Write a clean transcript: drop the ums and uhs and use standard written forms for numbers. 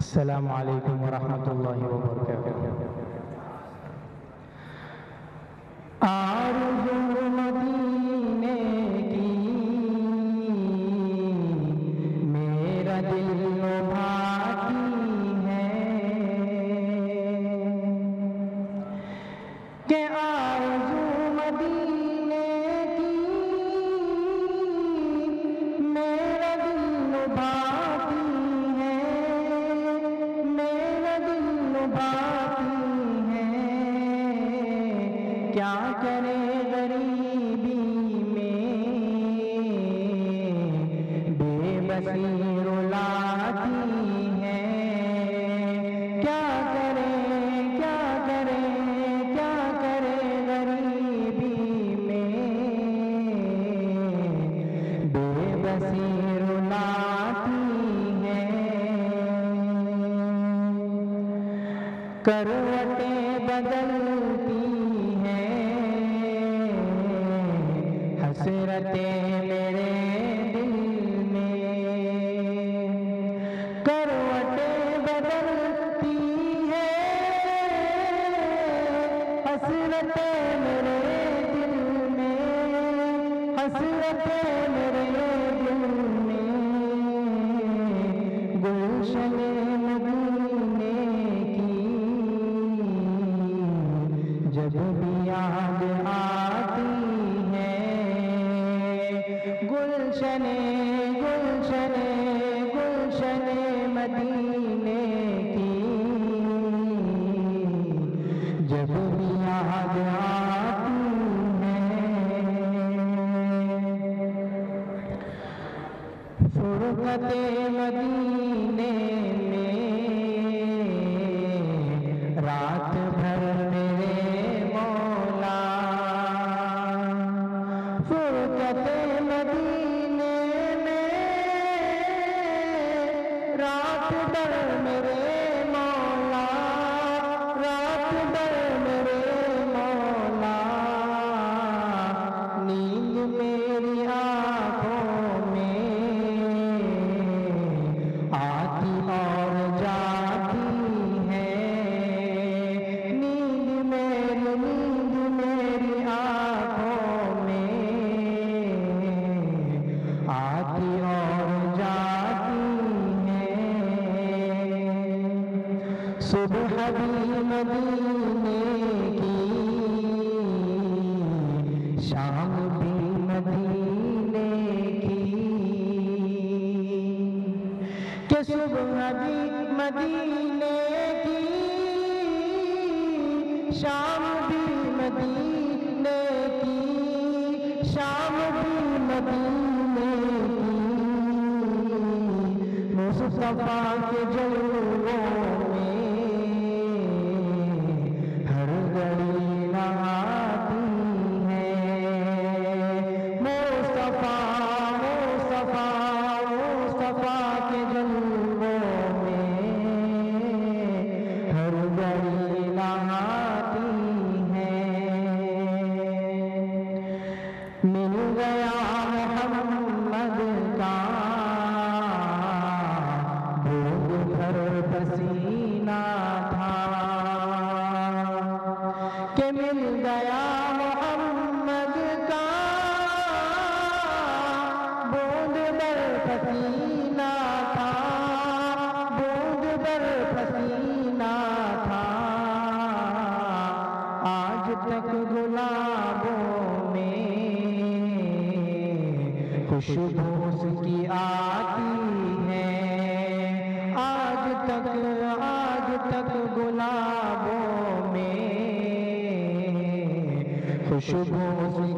अस्सलामु अलैकुम वरहमतुल्लाहि वबरकातुहू। आरज़ू मदीने की मेरा दिल लुभाती है कि आरज़ू मदीने की मेरा दिल लुभाती है, मेरा दिल लुभाती है। क्या करे गरीबी में बेबसी रुलाती है। क्या करे, क्या करे, क्या करे गरीबी में बेबसी रुलाती है। करवटें बदलती हसरतें मेरे दिल में, करवटें बदलती हैं हसरतें मेरे दिल में, हसरतें मेरे दिल में। गुलशने मदीने की जब भी याद आती है, गुलशने गुलशने गुलशने मदीने की जब भी याद आती है। फुरक़ते मदीने में रात भर मेरे मौला, फुरक़ते मदीने में रात भर मेरे मौला, रात भर मेरे मौला। नींद मेरी आँखों में आती और जाती है। नींद मेरी आँखों में आती और जाती है। सुबह भी मदीने की, शाम भी मदीने की, कि सुबह भी मदीने की, शाम भी मदीने की, शाम भी मदीने की। मुस्तफा के जलवों में हर घड़ी नहाती है। मुस्तफा मुस्तफा मुस्तफा के जलवों में हर घड़ी नहाती है। मिल गया मोहम्मद का भूख भर पसीना था, कि मिल गया मोहम्मद का बूंद भर पसीना था, बूंद भर पसीना था। आज तक गुलाबों में खुशबू उसकी आती है। आज तक गुलाबों में खुशबू उसकी